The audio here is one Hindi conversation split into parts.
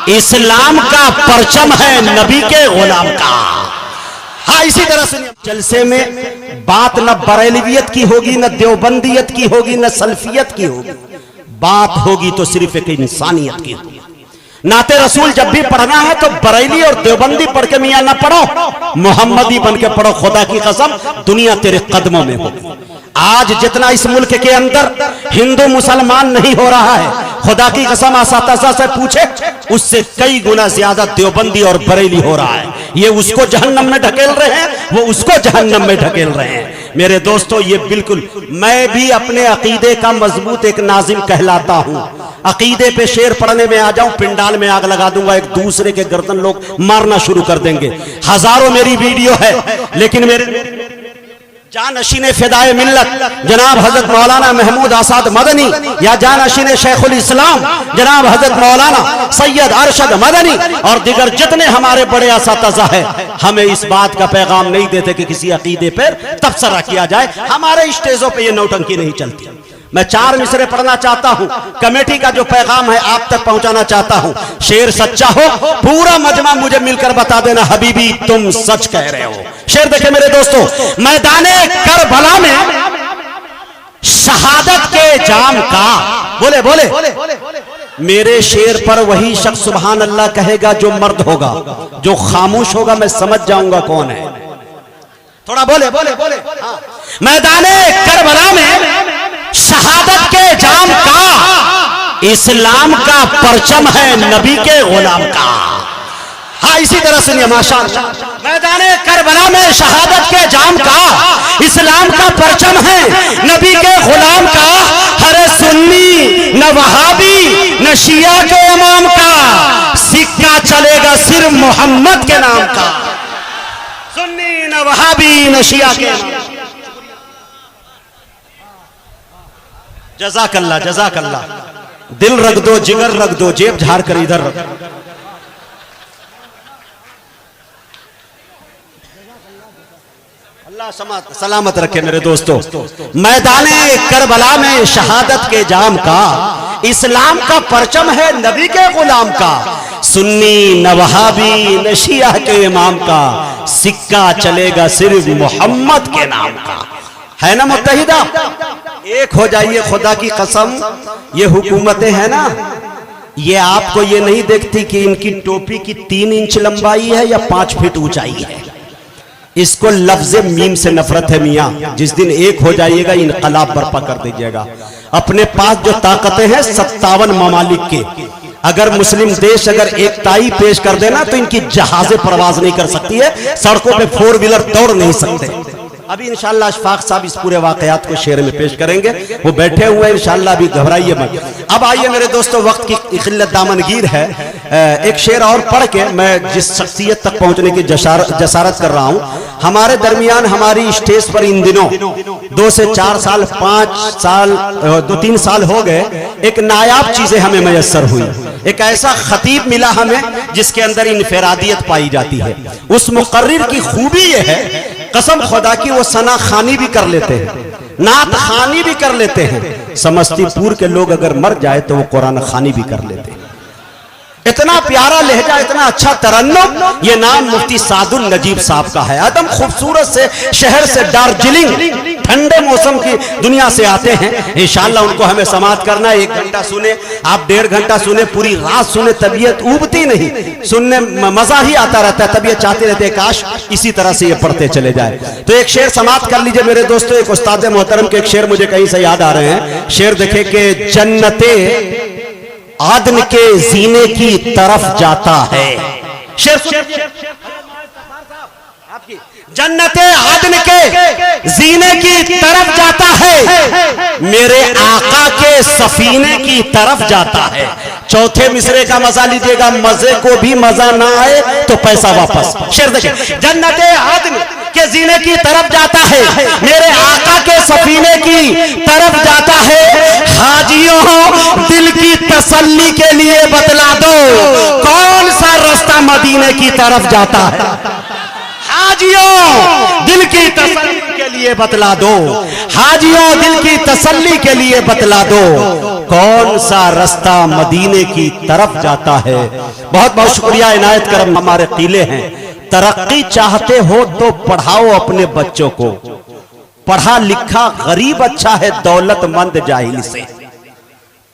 इस्लाम का परचम है नबी के गुलाम का। हाँ, इसी तरह से जलसे में बात न बरेलवियत की होगी, न देवबंदियत की होगी, न सल्फियत की होगी, बात होगी तो सिर्फ एक इंसानियत की होगी। नाते रसूल जब भी पढ़ना है तो बरेली और देवबंदी पढ़ के मियां ना पढ़ो, मोहम्मदी बन के पढ़ो। खुदा की कसम दुनिया तेरे कदमों में होगी। आज जितना इस मुल्क के अंदर हिंदू मुसलमान नहीं हो रहा है, खुदा की कसम असातिज़ा से पूछे, उससे कई गुना ज्यादा देवबंदी और बरेली हो रहा है। ये उसको जहन्नम में ढकेल रहे हैं, वो उसको जहन्नम में ढकेल रहे हैं। मेरे दोस्तों, ये बिल्कुल, मैं भी अपने अकीदे का मजबूत एक नाजिम कहलाता हूं। अकीदे पे शेर पढ़ने में आ जाऊं, पिंडाल में आग लगा दूंगा, एक दूसरे के गर्दन लोग मारना शुरू कर देंगे। हजारों मेरी वीडियो है, लेकिन मेरे जानशीने फिदाए मिल्लत जनाब हजरत मौलाना महमूद आसाद मदनी या जानशीने शेखुल इस्लाम जनाब हजरत मौलाना सैयद अरशद मदनी और दिगर जितने हमारे बड़े असातिज़ा है, हमें इस बात का पैगाम नहीं देते कि किसी अकीदे पर तबसरा किया जाए। हमारे स्टेजों पे ये नौटंकी नहीं चलती। मैं 4 मिसरे पढ़ना चाहता हूं, कमेटी का जो पैगाम है आप तक पहुंचाना चाहता हूं। शेर सच्चा हो, पूरा मजमा मुझे मिलकर बता देना हबीबी तुम सच कह रहे हो। शेर देखे मेरे दोस्तों, मैदाने करबला में शहादत के जाम का, बोले बोले मेरे शेर पर वही शख्स सुभान अल्लाह कहेगा जो मर्द होगा। जो खामोश होगा मैं समझ जाऊंगा कौन है। थोड़ा बोले बोले बोले। हाँ। मैदाने करबला में शहादत के जाम का, इस्लाम का परचम है नबी के गुलाम का। हाँ, इसी तरह सुनिए माशाअल्लाह। मैदाने करबला में शहादत के जाम का, इस्लाम का परचम है नबी के गुलाम का। हरे सुन्नी न वहाबी न शिया के इमाम का, सिक्का चलेगा सिर्फ मोहम्मद के नाम का। सुन्नी न वहाबी न शिया के इमाम। जज़ाकल्लाह जज़ाकल्लाह। दिल रख दो, जिगर रख दो, जेब झाड़ कर इधर रख। अल्लाह सलामत रखे मेरे दोस्तों। मैदाने करबला में शहादत के जाम का, इस्लाम का परचम है नबी के गुलाम का। सुन्नी न वहाबी न शिया के इमाम का, सिक्का चलेगा सिर्फ मोहम्मद के नाम का। है ना मुत्तहिदा? एक हो जाइए खुदा की कसम। ये हुकूमतें हैं ना, ये आपको ये नहीं देखती कि इनकी टोपी की 3 इंच लंबाई है या 5 फीट ऊंचाई है। इसको लफ्ज़े मीम से नफरत है मियाँ। जिस दिन एक हो जाइएगा इनकलाब बर्पा कर दीजिएगा। अपने पास जो ताकतें हैं 57 ममालिक के, अगर मुस्लिम देश अगर एकताई पेश कर देना तो इनकी जहाजें परवाज नहीं कर सकती है, सड़कों पे 4 व्हीलर दौड़ नहीं सकते। अभी इंशाअल्लाह अशफाक साहब इस पूरे वाकयात को शेर में पेश करेंगे, वो बैठे हुए हैं इंशाअल्लाह, अभी घबराइए मत। अब आइए मेरे दोस्तों, वक्त की किल्लत दामनगीर है। एक शेर और पढ़ के मैं जिस शख्सियत तक पहुंचने की जसारत कर रहा हूं, हमारे दरमियान हमारी स्टेज पर इन दिनों 2 से 4 साल 5 साल 2-3 साल हो गए, एक नायाब चीजें हमें मैसर हुई। एक ऐसा खतीब मिला हमें जिसके अंदर इनफरादियत पाई जाती है। उस मुकर्रिर की खूबी यह है, कसम खुदा की, वो सना खानी भी कर लेते हैं, नात खानी भी कर लेते हैं। समस्तीपुर के लोग अगर मर जाए तो वो कुरान खानी भी कर लेते हैं। इतना प्यारा लहजा, इतना अच्छा तरन्नुम। ये नाम मुफ्ती सादुल नजीब साहब का है। एकदम खूबसूरत से शहर से दार्जिलिंग, ठंडे मौसम की दुनिया से आते हैं। इंशाअल्लाह उनको हमें समाअत करना है। 1 घंटा सुने आप, 1.5 घंटा सुने, पूरी रात सुने, तबीयत उबती नहीं, सुनने मजा ही आता रहता है। तबीयत चाहती रहती है काश इसी तरह से ये पढ़ते चले जाए। तो एक शेर समाअत कर लीजिए मेरे दोस्तों। एक उस्ताद मोहतरम के एक शेर मुझे कहीं से याद आ रहे हैं। शेर देखे कि जन्नते आदन के जीने की तरफ जाता है। शेर आपकी जन्नते आदन के जीने की तरफ जाता है, मेरे आका के सफीने की तरफ जाता है। चौथे मिसरे का मजा लीजिएगा, मजे को भी मजा ना आए तो पैसा वापस। शेर देखिए, जन्नते आदन के जीने की तरफ जाता है, मेरे आका के सफीने की तरफ जाता है। हाजियों दिल की तसल्ली के लिए बतला दो, कौन सा रास्ता मदीने की तरफ जाता है। हाजियों दिल की तसल्ली के लिए बतला दो, हाजियों दिल की तसल्ली के लिए बतला दो, कौन सा रास्ता मदीने की तरफ जाता है। बहुत बहुत शुक्रिया, इनायत करम हमारे कीले हैं। तरक्की चाहते हो तो पढ़ाओ अपने बच्चों को। पढ़ा लिखा गरीब अच्छा है दौलतमंद जाहिल से।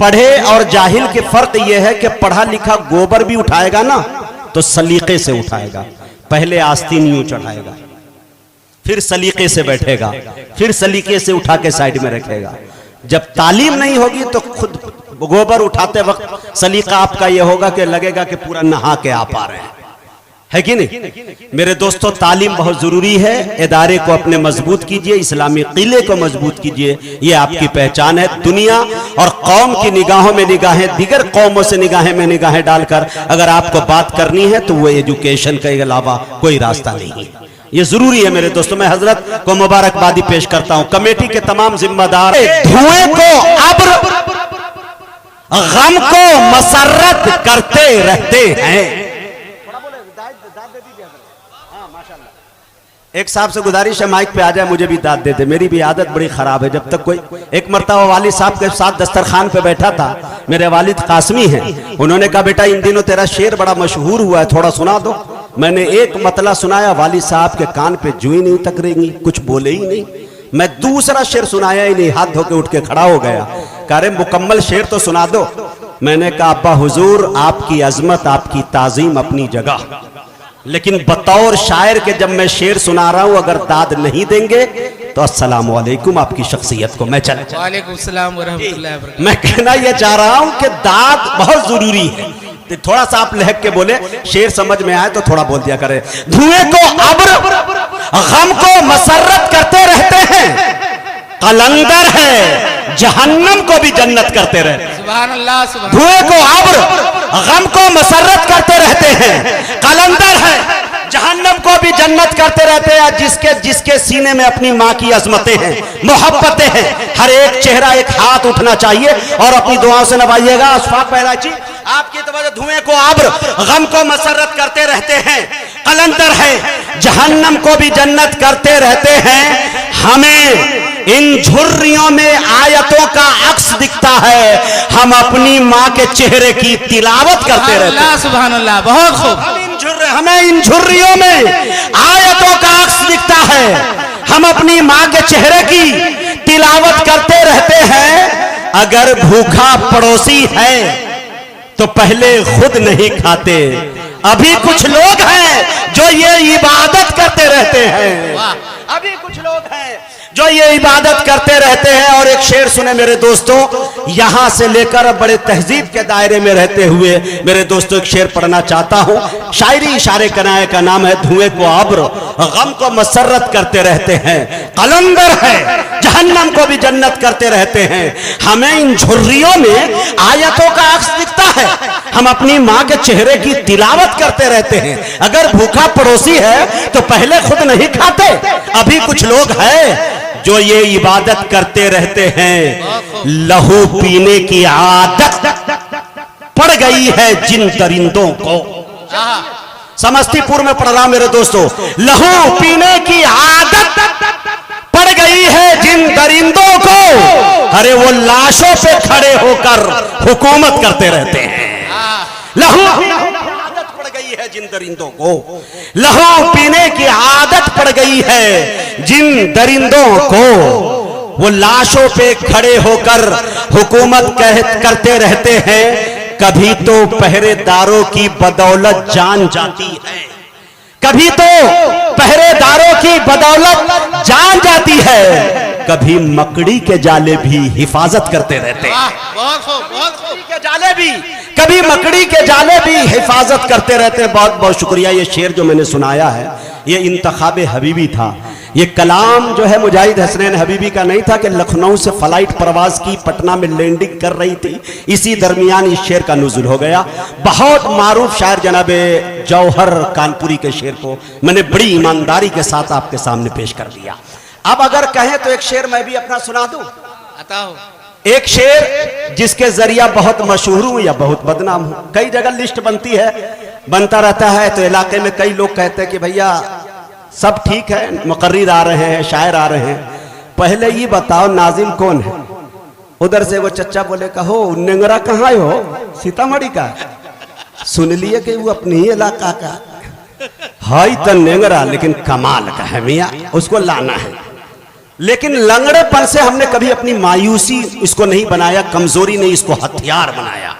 पढ़े और जाहिल के फर्क यह है कि पढ़ा लिखा गोबर भी उठाएगा ना तो सलीके से उठाएगा। पहले आस्तीन यूं चढ़ाएगा, फिर सलीके से बैठेगा, फिर सलीके से उठा के साइड में रखेगा। जब तालीम नहीं होगी तो खुद गोबर उठाते वक्त सलीका आपका यह होगा कि लगेगा कि पूरा नहा के आप आ रहे हैं, है कि नहीं। मेरे दोस्तों, तालीम बहुत जरूरी है। इदारे को अपने मजबूत कीजिए, इस्लामी किले को मजबूत कीजिए, ये आपकी पहचान है। दुनिया और कौम की निगाहों में निगाहें, दिगर कौमों से निगाहें में निगाहें डालकर अगर आपको बात करनी है तो वो एजुकेशन के अलावा कोई रास्ता नहीं है। ये जरूरी है मेरे दोस्तों। मैं हजरत को मुबारकबादी पेश करता हूं, कमेटी के तमाम जिम्मेदार। धुएं को अब्र, गम को मसरत करते रहते हैं। एक साहब से गुजारिश है, माइक पे आ जाए, मुझे भी दाद दे दे। मेरी भी आदत बड़ी खराब है। जब तक कोई एक मरतबा वालिद साहब के साथ दस्तरखान पे बैठा था, मेरे वालिद कासमी हैं, उन्होंने कहा बेटा इन दिनों तेरा शेर बड़ा मशहूर हुआ है, थोड़ा सुना दो। मैंने एक मतला सुनाया, वालिद साहब के कान पे जूं ही नहीं टकरेंगी, कुछ बोले ही नहीं। मैं दूसरा शेर सुनाया ही नहीं, हाथ धो के उठ के खड़ा हो गया। कह रहे मुकम्मल शेर तो सुना दो। मैंने कहा अब्बा हुजूर, आपकी अजमत, आपकी ताजीम अपनी जगह, लेकिन बतौर शायर के जब मैं शेर सुना रहा हूं, अगर दाद नहीं देंगे तो अस्सलाम वालेकुम आपकी शख्सियत को। मैं चल वालेकुम सलाम व रहमतुल्लाहि व बरकातहू। मैं कहना यह चाह रहा हूं कि दाद बहुत जरूरी है। तो थोड़ा सा आप लहक के बोले, शेर समझ में आए तो थोड़ा बोल दिया करे। धुएं को अब्र, गम को मसरत करते रहते हैं, कलंदर है जहन्नम को भी जन्नत करते रहते। सुभान अल्लाह, सुभान। धुएं को अब्र, गम को मसरत करते रहते हैं, कलंदर है जहन्नम को भी जन्नत करते रहते हैं। जिसके जिसके सीने में अपनी माँ की अजमतें हैं, मोहब्बतें हैं, हर एक चेहरा एक हाथ उठना चाहिए और अपनी दुआओं से नवाइएगा। अशफाक पहराची आपकी तवज्जो। धुएं को अब्र, गम को मसरत करते रहते हैं, कलंदर है जहन्नम को भी जन्नत करते रहते हैं। हमें इन झुर्रियों में आयतों का अक्स दिखता है, हम अपनी माँ के चेहरे की तिलावत करते रहते हैं। सुभान अल्लाह, बहुत खूब। हमें इन झुर्रियों में आयतों का अक्स दिखता है, हम अपनी माँ के चेहरे की तिलावत करते रहते हैं। अगर भूखा पड़ोसी है तो पहले खुद नहीं खाते। अभी कुछ लोग हैं जो ये इबादत करते रहते हैं, अभी कुछ लोग हैं जो ये इबादत करते रहते हैं। और एक शेर सुने मेरे दोस्तों, यहां से लेकर बड़े तहजीब के दायरे में रहते हुए मेरे दोस्तों एक शेर पढ़ना चाहता हूं। शायरी इशारे कनाए का नाम है। धुएं को अब्र, गम को मसरत करते रहते हैं, कलंदर है जहन्नम को भी जन्नत करते रहते हैं। हमें इन झुर्रियों में आयतों का अक्स दिखता है, हम अपनी माँ के चेहरे की तिलावत करते रहते हैं। अगर भूखा पड़ोसी है तो पहले खुद नहीं खाते। अभी कुछ लोग हैं जो ये इबादत करते रहते हैं। लहू पीने की आदत पड़ गई है जिन दरिंदों को। समस्तीपुर में पढ़ रहा मेरे दोस्तों, लहू पीने की आदत पड़ गई है जिन दरिंदों को। अरे वो लाशों पे खड़े होकर हुकूमत करते रहते हैं। लहू आदत पड़ गई है जिन दरिंदों को, लहू पीने की आदत पड़ गई है जिन दरिंदों को। वो लाशों पे खड़े होकर हुकूमत करते रहते हैं। कभी तो पहरेदारों की बदौलत जान जाती है, कभी तो पहरेदारों की बदौलत जान जाती है, कभी मकड़ी के जाले भी हिफाजत करते रहते हैं। के जाले भी, कभी मकड़ी के जाले भी हिफाजत करते रहते हैं। बहुत बहुत शुक्रिया। ये शेर जो मैंने सुनाया है ये इंतखाबे हबीबी था। ये कलाम जो है मुजाहिद हसनैन हबीबी का नहीं था कि लखनऊ से फ्लाइट परवाज की, पटना में लैंडिंग कर रही थी, इसी दरमियान इस शेर का नुज़ुल हो गया। बहुत मारूफ शायर जनाबे जौहर कानपुरी के शेर को मैंने बड़ी ईमानदारी के साथ आपके सामने पेश कर दिया। अब अगर कहें तो एक शेर मैं भी अपना सुना दूं। एक शेर जिसके जरिया बहुत मशहूर हूं या बहुत बदनाम हूं। कई जगह लिस्ट बनती है, बनता रहता है, तो इलाके में कई लोग कहते हैं कि भैया सब ठीक है, मुकर्रिर आ रहे हैं, शायर आ रहे हैं, पहले ये बताओ नाजिम कौन है? उधर से वो चच्चा बोले कहो नेंगरा कहाँ हो? सीतामढ़ी का। सुन लिए कि वो अपने ही इलाका का हाई तो नेंगरा, लेकिन कमाल का है मियाँ, उसको लाना है। लेकिन लंगड़ेपन से हमने कभी अपनी मायूसी इसको नहीं बनाया, कमजोरी नहीं, इसको हथियार बनाया।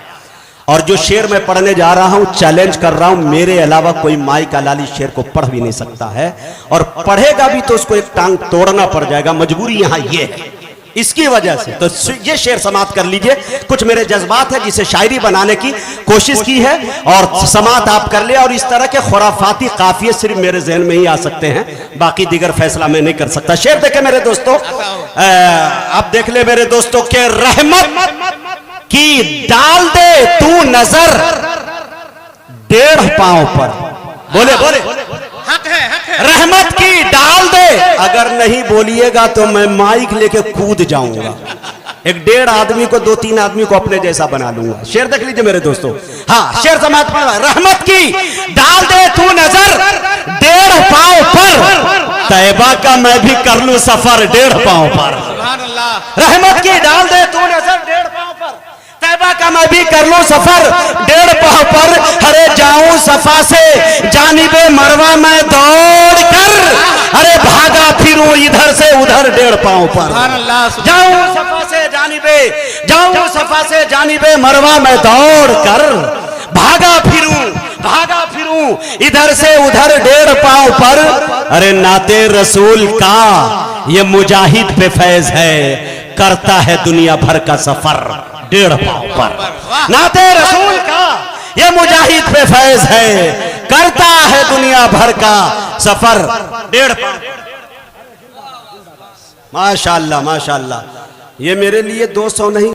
और जो शेर मैं पढ़ने जा रहा हूं, चैलेंज कर रहा हूं, मेरे अलावा कोई माई का लाली शेर को पढ़ भी नहीं सकता है, और पढ़ेगा भी तो उसको एक टांग तोड़ना पड़ जाएगा। मजबूरी यहां ये है, इसकी वजह से। तो ये शेर समाप्त कर लीजिए। कुछ मेरे जज्बात है जिसे शायरी बनाने की कोशिश की है, और समाप्त आप कर ले। और इस तरह के खुराफाती काफिये सिर्फ मेरे जहन में ही आ सकते हैं, बाकी दीगर फैसला मैं नहीं कर सकता। शेर देखे मेरे दोस्तों, आप देख ले मेरे दोस्तों के रहमत की डाल दे तू नजर 1.5 पांव पर। बोले बोले हक है, हक है। रहमत की डाल दे, अगर नहीं बोलिएगा तो मैं माइक लेके कूद जाऊंगा। 1.5 आदमी को 2-3 आदमी को अपने जैसा बना लूंगा। शेर देख लीजिए मेरे दोस्तों। हाँ, शेर समाप्त पड़ा। रहमत की डाल दे तू नजर 1.5 पांव पर, तैबा का मैं भी कर लूं सफर 1.5 पांव पर। सुभान अल्लाह। रहमत की डाल दे तू नजर 1.5 पांव पर, तैबा का मैं भी कर लूं सफर 1.5 पांव पर। अरे जाऊं सफा से जानिबे मरवा मैं दौड़ कर, अरे भागा फिरूं इधर से उधर 1.5 पांव पर। सुभान अल्लाह। जाऊं सफा से जानिबे, जाऊं सफा से जानिबे मरवा मैं दौड़ कर, भागा फिरूं इधर से उधर 1.5 पांव पर। अरे नाते रसूल का ये मुजाहिद पे फैज है, करता है दुनिया भर का सफर 1.5 पांव पर। नाते रसूल का ये मुजाहिद पे फैज है, करता है दुनिया भर का सफर 1.5 पांव। माशाअल्लाह माशाअल्लाह। ये मेरे लिए 200 नहीं